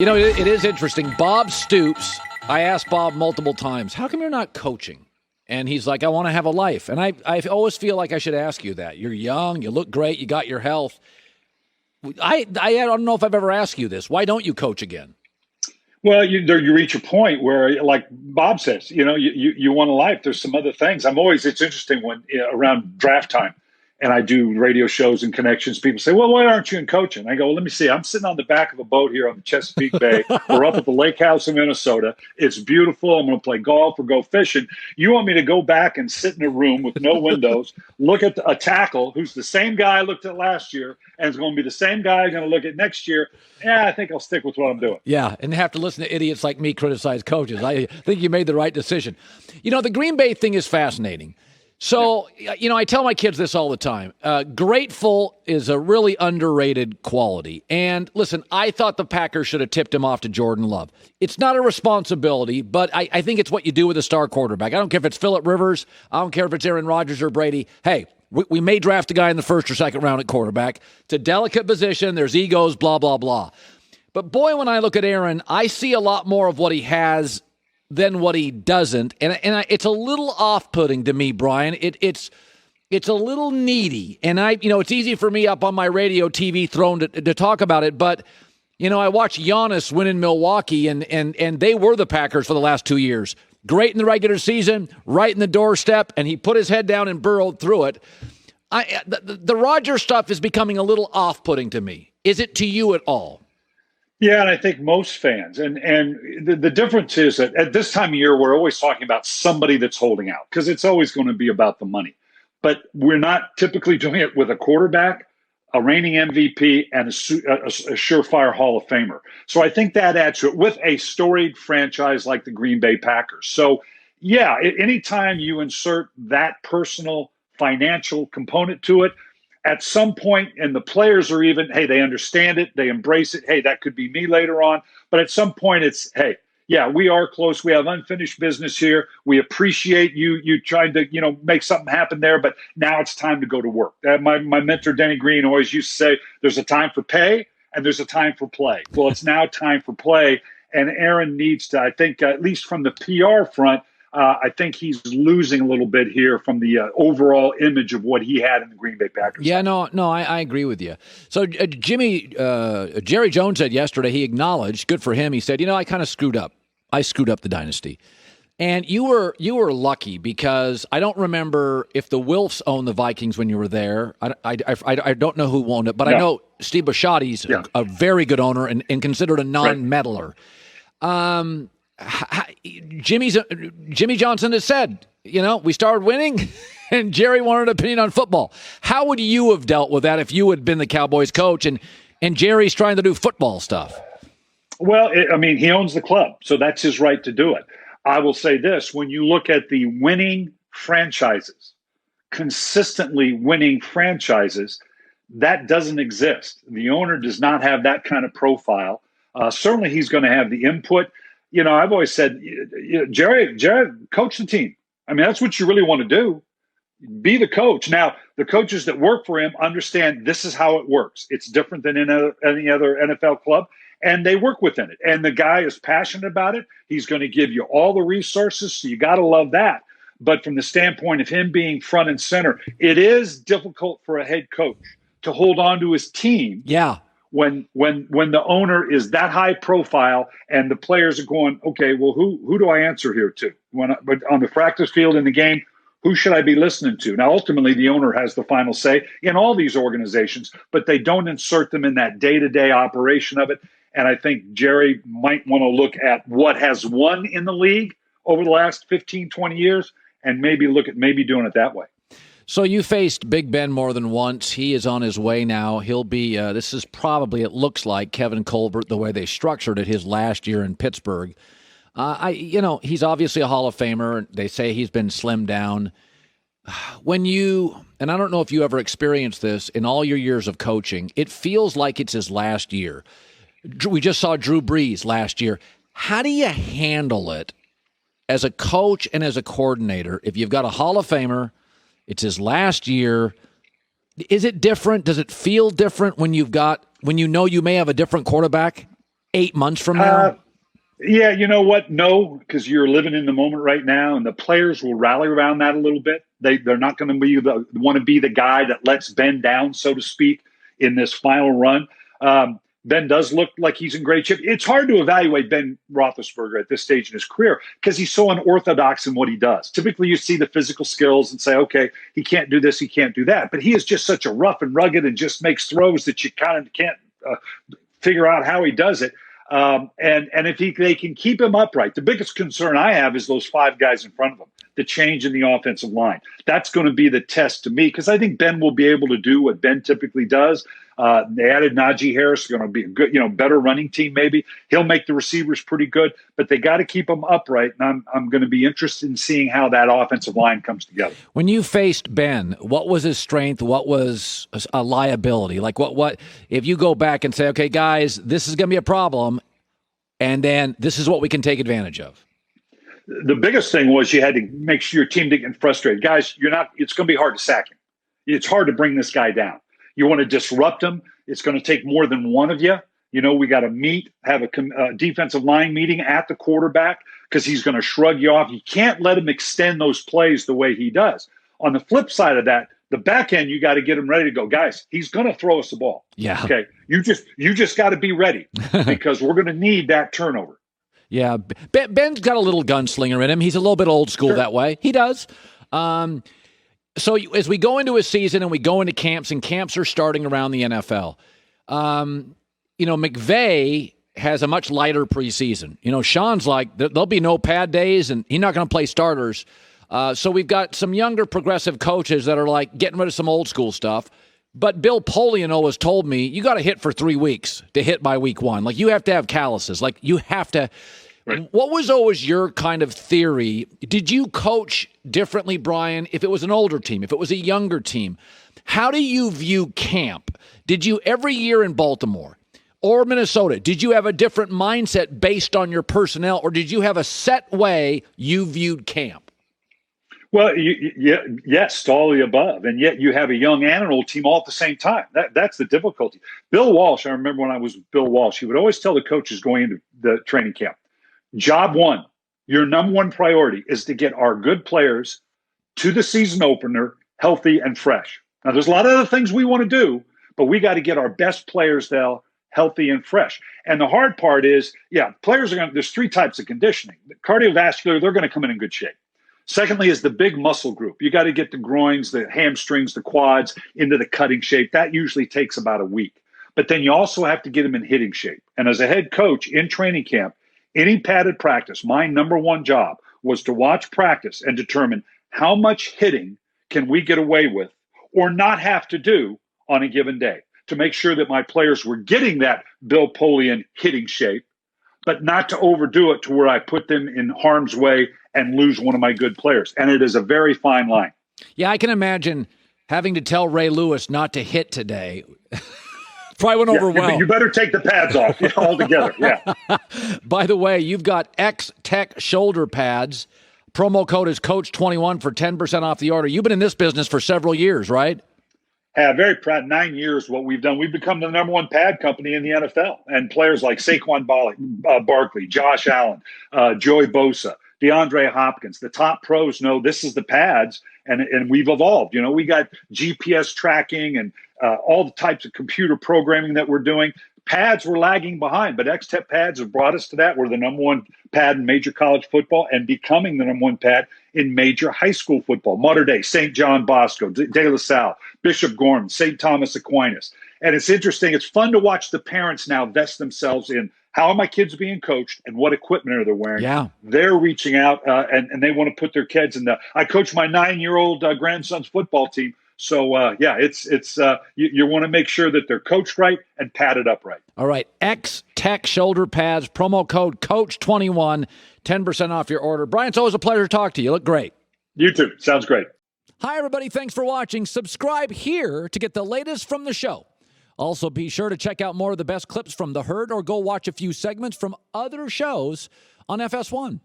You know, it is interesting. Bob Stoops, I asked Bob multiple times, how come you're not coaching? And he's like, I want to have a life. And I always feel like I should ask you that. You're young, you look great, you got your health. I don't know if I've ever asked you this. Why don't you coach again? Well, you reach a point where, like Bob says, you want a life. There's some other things. It's interesting when around draft time, and I do radio shows and connections. People say, well, why aren't you in coaching? I go, well, let me see. I'm sitting on the back of a boat here on the Chesapeake Bay. We're up at the lake house in Minnesota. It's beautiful. I'm going to play golf or go fishing. You want me to go back and sit in a room with no windows, look at a tackle who's the same guy I looked at last year, and it's going to be the same guy I'm going to look at next year. Yeah, I think I'll stick with what I'm doing. Yeah, and have to listen to idiots like me criticize coaches. I think you made the right decision. You know, the Green Bay thing is fascinating. So, I tell my kids this all the time. Grateful is a really underrated quality. And listen, I thought the Packers should have tipped him off to Jordan Love. It's not a responsibility, but I think it's what you do with a star quarterback. I don't care if it's Phillip Rivers. I don't care if it's Aaron Rodgers or Brady. Hey, we may draft a guy in the first or second round at quarterback. It's a delicate position. There's egos, blah, blah, blah. But boy, when I look at Aaron, I see a lot more of what he has than what he doesn't. And it's a little off-putting to me, Brian. It's a little needy. And it's easy for me up on my radio, TV throne to talk about it. But, I watched Giannis win in Milwaukee, and they were the Packers for the last 2 years. Great in the regular season, right in the doorstep, and he put his head down and burrowed through it. The Rodgers stuff is becoming a little off-putting to me. Is it to you at all? Yeah, and I think most fans, and the difference is that at this time of year, we're always talking about somebody that's holding out because it's always going to be about the money. But we're not typically doing it with a quarterback, a reigning MVP, and a surefire Hall of Famer. So I think that adds to it with a storied franchise like the Green Bay Packers. So, yeah, anytime you insert that personal financial component to it, at some point, and the players are even, hey, they understand it, they embrace it. Hey, that could be me later on. But at some point, it's, hey, yeah, we are close. We have unfinished business here. We appreciate you trying to, make something happen there. But now it's time to go to work. My mentor, Denny Green, always used to say, there's a time for pay and there's a time for play. Well, it's now time for play. And Aaron needs to, I think, at least from the PR front, I think he's losing a little bit here from the overall image of what he had in the Green Bay Packers. Yeah, no, I agree with you. So Jerry Jones said yesterday, he acknowledged, good for him, he said, I kind of screwed up. I screwed up the dynasty. And you were lucky because I don't remember if the Wilfs owned the Vikings when you were there. I don't know who owned it, but no. I know Steve Bisciotti's a very good owner and considered a non-meddler. Right. Jimmy Johnson has said, we started winning and Jerry wanted an opinion on football. How would you have dealt with that if you had been the Cowboys coach and Jerry's trying to do football stuff? Well, he owns the club, so that's his right to do it. I will say this, when you look at the winning franchises, consistently winning franchises, that doesn't exist. The owner does not have that kind of profile. Certainly he's going to have the input. I've always said, Jerry, coach the team. That's what you really want to do. Be the coach. Now, the coaches that work for him understand this is how it works. It's different than in any other NFL club, and they work within it. And the guy is passionate about it. He's going to give you all the resources, so you got to love that. But from the standpoint of him being front and center, it is difficult for a head coach to hold on to his team. Yeah. When the owner is that high profile and the players are going, okay, well, who do I answer here to? But on the practice field in the game, who should I be listening to? Now, ultimately, the owner has the final say in all these organizations, but they don't insert them in that day-to-day operation of it. And I think Jerry might want to look at what has won in the league over the last 15, 20 years and maybe look at doing it that way. So you faced Big Ben more than once. He is on his way now. He'll be, this is probably, it looks like, Kevin Colbert, the way they structured it his last year in Pittsburgh. He's obviously a Hall of Famer. They say he's been slimmed down. And I don't know if you ever experienced this in all your years of coaching, it feels like it's his last year. We just saw Drew Brees last year. How do you handle it as a coach and as a coordinator if you've got a Hall of Famer? It's his last year. Is it different? Does it feel different when you know you may have a different quarterback? 8 months from now? Yeah, you know what? No, because you're living in the moment right now, and the players will rally around that a little bit. They're not going to want to be the guy that lets Ben down, so to speak, in this final run. Ben does look like he's in great shape. It's hard to evaluate Ben Roethlisberger at this stage in his career because he's so unorthodox in what he does. Typically, you see the physical skills and say, okay, he can't do this, he can't do that. But he is just such a rough and rugged and just makes throws that you kind of can't figure out how he does it. And if they can keep him upright, the biggest concern I have is those 5 guys in front of him, the change in the offensive line. That's going to be the test to me because I think Ben will be able to do what Ben typically does. They added Najee Harris, going to be a good, better running team maybe. He'll make the receivers pretty good, but they got to keep them upright. And I'm going to be interested in seeing how that offensive line comes together. When you faced Ben, what was his strength? What was a liability? Like what if you go back and say, okay, guys, this is going to be a problem, and then this is what we can take advantage of? The biggest thing was you had to make sure your team didn't get frustrated. Guys, it's going to be hard to sack him. It's hard to bring this guy down. You want to disrupt him. It's going to take more than one of you. We got to have a defensive line meeting at the quarterback because he's going to shrug you off. You can't let him extend those plays the way he does. On the flip side of that, the back end, you got to get him ready to go. Guys, he's going to throw us the ball. Yeah. Okay. You just got to be ready because we're going to need that turnover. Yeah, Ben's got a little gunslinger in him. He's a little bit old school that way. He does. So as we go into a season and we go into camps, and camps are starting around the NFL, McVay has a much lighter preseason. Sean's like, there'll be no pad days, and he's not going to play starters. So we've got some younger progressive coaches that are like getting rid of some old school stuff. But Bill Polian always told me, you got to hit for 3 weeks to hit by week 1. Like, you have to have calluses. Like, you have to. Right. What was always your kind of theory? Did you coach differently, Brian, if it was an older team, if it was a younger team? How do you view camp? Did you every year in Baltimore or Minnesota, did you have a different mindset based on your personnel, or did you have a set way you viewed camp? Well, yes, to all the above. And yet you have a young and an old team all at the same time. That's the difficulty. Bill Walsh, I remember when I was Bill Walsh, he would always tell the coaches going into the training camp, job one, your number one priority is to get our good players to the season opener healthy and fresh. Now, there's a lot of other things we want to do, but we got to get our best players there healthy and fresh. And the hard part is, players there's 3 types of conditioning. The cardiovascular, they're going to come in good shape. Secondly is the big muscle group. You got to get the groins, the hamstrings, the quads into the cutting shape. That usually takes about a week. But then you also have to get them in hitting shape. And as a head coach in training camp, any padded practice, my number one job was to watch practice and determine how much hitting can we get away with or not have to do on a given day to make sure that my players were getting that Bill Polian hitting shape, but not to overdo it to where I put them in harm's way and lose one of my good players. And it is a very fine line. Yeah, I can imagine having to tell Ray Lewis not to hit today. Probably went over well. You better take the pads off altogether. Yeah. By the way, you've got X-Tech shoulder pads. Promo code is Coach21 for 10% off the order. You've been in this business for several years, right? Yeah, very proud. 9 years what we've done. We've become the number one pad company in the NFL. And players like Saquon Barkley, Josh Allen, Joey Bosa, DeAndre Hopkins, the top pros know this is the pads, and we've evolved. We got GPS tracking and all the types of computer programming that we're doing. Pads were lagging behind, but X-Tech pads have brought us to that. We're the number one pad in major college football and becoming the number one pad in major high school football. Mater Dei, St. John Bosco, De La Salle, Bishop Gorman, St. Thomas Aquinas. And it's interesting. It's fun to watch the parents now vest themselves in how are my kids being coached and what equipment are they wearing? Yeah. They're reaching out and they want to put their kids in I coach my 9-year-old grandson's football team. So, you want to make sure that they're coached right and padded up right. All right. X-Tech shoulder pads, promo code Coach21, 10% off your order. Brian, it's always a pleasure to talk to you. You look great. You too. Sounds great. Hi, everybody. Thanks for watching. Subscribe here to get the latest from the show. Also, be sure to check out more of the best clips from The Herd or go watch a few segments from other shows on FS1.